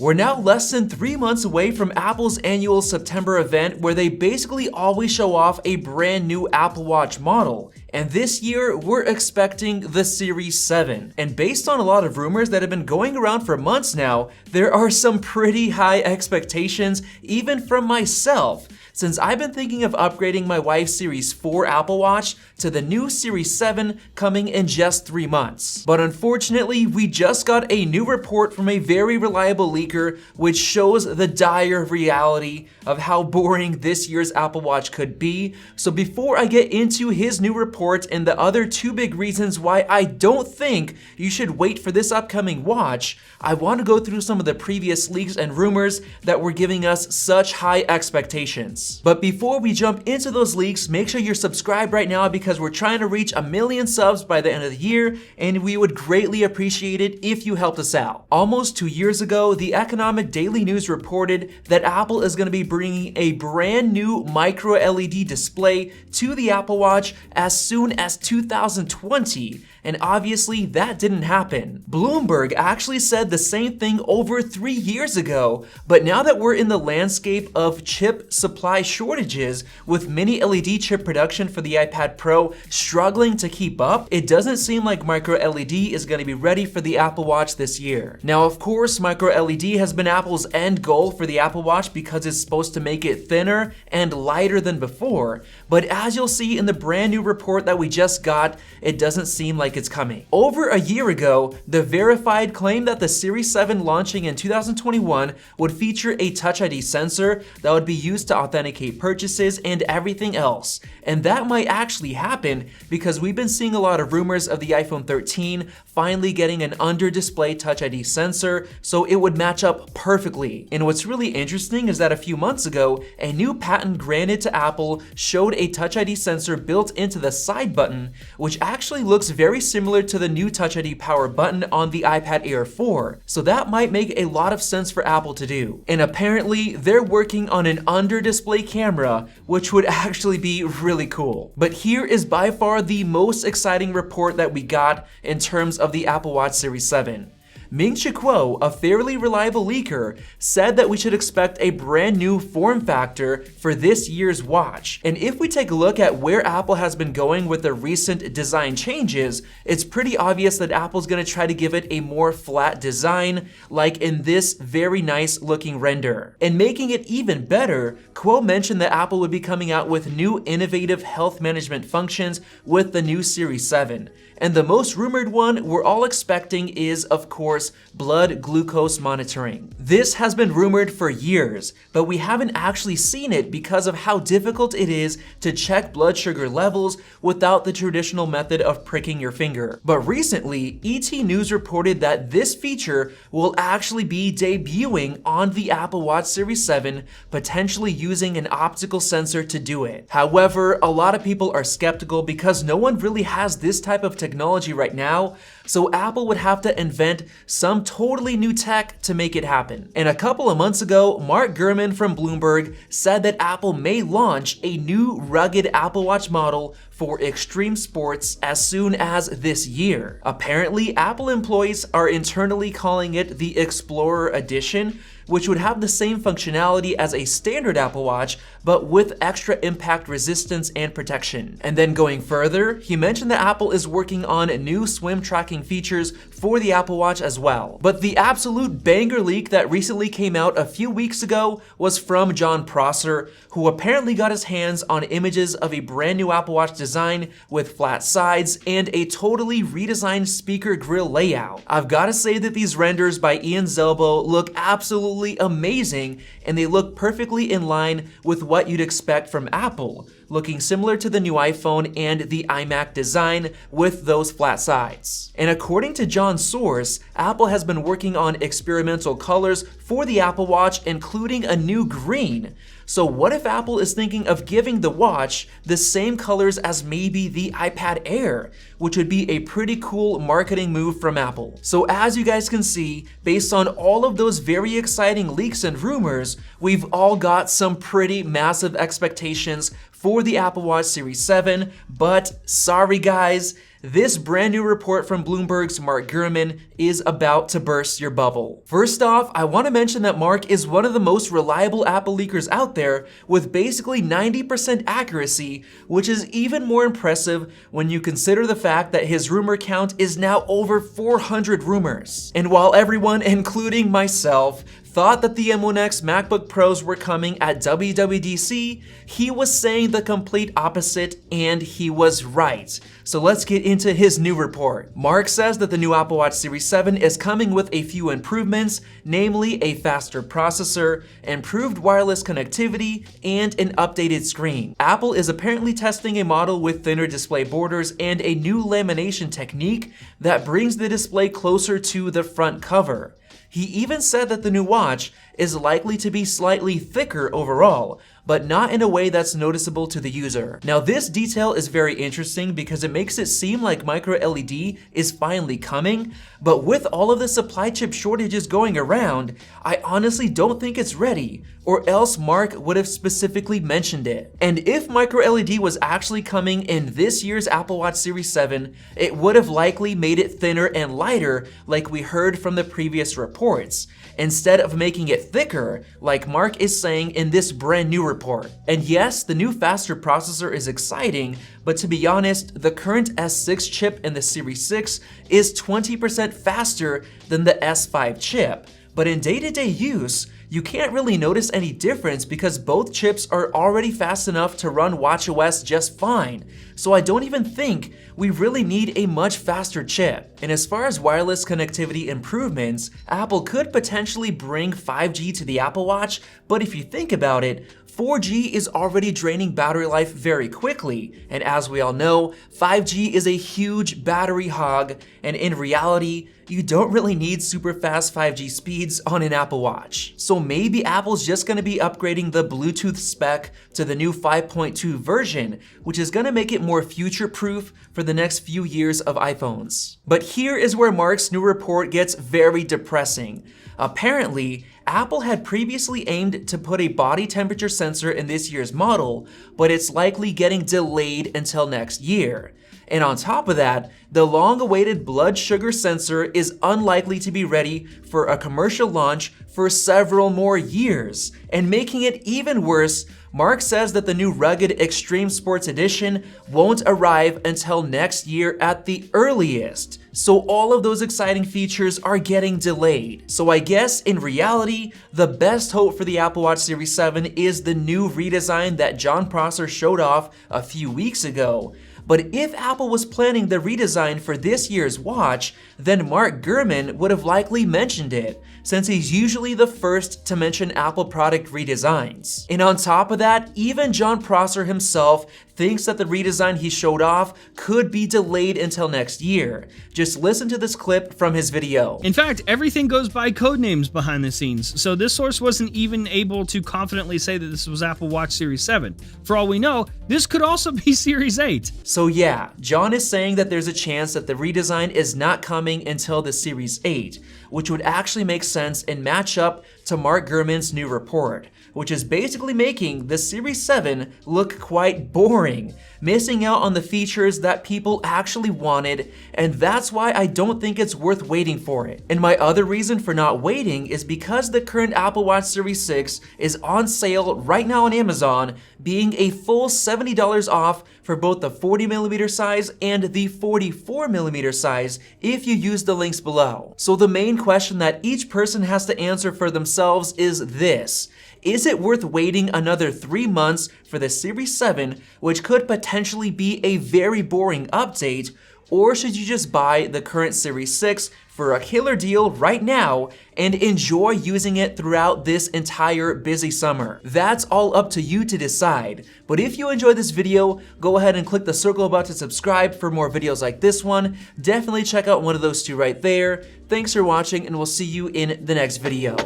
We're now less than 3 months away from Apple's annual September event where they basically always show off a brand new Apple Watch model. And this year, we're expecting the Series 7. And based on a lot of rumors that have been going around for months now, there are some pretty high expectations, even from myself, since I've been thinking of upgrading my wife's Series 4 Apple Watch to the new Series 7 coming in just 3 months. But unfortunately, we just got a new report from a very reliable leaker which shows the dire reality of how boring this year's Apple Watch could be. So before I get into his new report and the other 2 big reasons why I don't think you should wait for this upcoming watch, I want to go through some of the previous leaks and rumors that were giving us such high expectations. But before we jump into those leaks, make sure you're subscribed right now because we're trying to reach 1 million subs by the end of the year, and we would greatly appreciate it if you helped us out. Almost 2 years ago, the Economic Daily News reported that Apple is going to be bringing a brand new micro LED display to the Apple Watch as soon as 2020. And obviously that didn't happen. Bloomberg actually said the same thing over 3 years ago, but now that we're in the landscape of chip supply shortages with mini LED chip production for the iPad Pro struggling to keep up, it doesn't seem like micro LED is going to be ready for the Apple Watch this year. Now of course micro LED has been Apple's end goal for the Apple Watch because it's supposed to make it thinner and lighter than before, but as you'll see in the brand new report that we just got, it doesn't seem like it's coming. Over a year ago, The Verified claimed that the Series 7 launching in 2021 would feature a Touch ID sensor that would be used to authenticate purchases and everything else. And that might actually happen because we've been seeing a lot of rumors of the iPhone 13 finally getting an under-display Touch ID sensor, so it would match up perfectly. And what's really interesting is that a few months ago, a new patent granted to Apple showed a Touch ID sensor built into the side button, which actually looks very similar to the new Touch ID power button on the iPad Air 4. So that might make a lot of sense for Apple to do. And apparently, they're working on an under-display camera, which would actually be really cool. But here is by far the most exciting report that we got in terms of the Apple Watch Series 7. Ming-Chi Kuo, a fairly reliable leaker, said that we should expect a brand new form factor for this year's watch. And if we take a look at where Apple has been going with the recent design changes, it's pretty obvious that Apple's going to try to give it a more flat design, like in this very nice looking render. And making it even better, Kuo mentioned that Apple would be coming out with new innovative health management functions with the new Series 7. And the most rumored one we're all expecting is, of course, blood glucose monitoring. This has been rumored for years, but we haven't actually seen it because of how difficult it is to check blood sugar levels without the traditional method of pricking your finger. But recently, ET News reported that this feature will actually be debuting on the Apple Watch Series 7, potentially using an optical sensor to do it. However, a lot of people are skeptical because no one really has this type of technology right now, so Apple would have to invent some totally new tech to make it happen. And a couple of months ago, Mark Gurman from Bloomberg said that Apple may launch a new rugged Apple Watch model for extreme sports as soon as this year. Apparently, Apple employees are internally calling it the Explorer Edition, which would have the same functionality as a standard Apple Watch, but with extra impact resistance and protection. And then going further, he mentioned that Apple is working on new swim tracking features for the Apple Watch as well. But the absolute banger leak that recently came out a few weeks ago was from Jon Prosser, who apparently got his hands on images of a brand new Apple Watch design with flat sides and a totally redesigned speaker grill layout. I've got to say that these renders by Ian Zelbo look absolutely amazing, and they look perfectly in line with what you'd expect from Apple, looking similar to the new iPhone and the iMac design with those flat sides. And according to John's source, Apple has been working on experimental colors for the Apple Watch, including a new green. So what if Apple is thinking of giving the watch the same colors as maybe the iPad Air, which would be a pretty cool marketing move from Apple. So as you guys can see, based on all of those very exciting leaks and rumors, we've all got some pretty massive expectations for the Apple Watch Series 7, but sorry guys, This brand new report from Bloomberg's Mark Gurman is about to burst your bubble. First off, I want to mention that Mark is one of the most reliable Apple leakers out there with basically 90% accuracy, which is even more impressive when you consider the fact that his rumor count is now over 400 rumors. And while everyone, including myself, thought that the M1X MacBook Pros were coming at WWDC, he was saying the complete opposite, and he was right. So let's get into his new report. Mark says that the new Apple Watch Series 7 is coming with a few improvements, namely a faster processor, improved wireless connectivity, and an updated screen. Apple is apparently testing a model with thinner display borders and a new lamination technique that brings the display closer to the front cover. He even said that the new watch is likely to be slightly thicker overall, but not in a way that's noticeable to the user. Now, this detail is very interesting because it makes it seem like micro LED is finally coming, but with all of the supply chip shortages going around, I honestly don't think it's ready, or else Mark would have specifically mentioned it. And if micro LED was actually coming in this year's Apple Watch Series 7, it would have likely made it thinner and lighter like we heard from the previous reports, instead of making it thicker like Mark is saying in this brand new report. And yes, the new faster processor is exciting, but to be honest, the current S6 chip in the Series 6 is 20% faster than the S5 chip. But in day-to-day use, you can't really notice any difference because both chips are already fast enough to run watchOS just fine. So I don't even think we really need a much faster chip. And as far as wireless connectivity improvements, Apple could potentially bring 5G to the Apple Watch, but if you think about it, 4G is already draining battery life very quickly, and as we all know, 5G is a huge battery hog, and in reality, you don't really need super fast 5G speeds on an Apple Watch. So maybe Apple's just gonna be upgrading the Bluetooth spec to the new 5.2 version, which is gonna make it more future-proof for the next few years of iPhones. But here is where Mark's new report gets very depressing. Apparently, Apple had previously aimed to put a body temperature sensor in this year's model, but it's likely getting delayed until next year. And on top of that, the long-awaited blood sugar sensor is unlikely to be ready for a commercial launch for several more years. And making it even worse, Mark says that the new rugged Extreme Sports Edition won't arrive until next year at the earliest. So all of those exciting features are getting delayed. So I guess in reality, the best hope for the Apple Watch Series 7 is the new redesign that Jon Prosser showed off a few weeks ago. But if Apple was planning the redesign for this year's watch, then Mark Gurman would have likely mentioned it, since he's usually the first to mention Apple product redesigns. And on top of that, even Jon Prosser himself thinks that the redesign he showed off could be delayed until next year. Just listen to this clip from his video. In fact, everything goes by code names behind the scenes, so this source wasn't even able to confidently say that this was Apple Watch Series 7. For all we know, this could also be Series 8. So yeah, Jon is saying that there's a chance that the redesign is not coming until the Series 8, which would actually make sense and match up to Mark Gurman's new report, which is basically making the Series 7 look quite boring, missing out on the features that people actually wanted, and that's why I don't think it's worth waiting for it. And my other reason for not waiting is because the current Apple Watch Series 6 is on sale right now on Amazon, being a full $70 off for both the 40mm size and the 44mm size if you use the links below. So the main question that each person has to answer for themselves is this: is it worth waiting another 3 months for the Series 7, which could potentially be a very boring update, or should you just buy the current Series 6 for a killer deal right now and enjoy using it throughout this entire busy summer? That's all up to you to decide. But if you enjoyed this video, go ahead and click the circle button to subscribe for more videos like this one. Definitely check out one of those two right there. Thanks for watching, and we'll see you in the next video.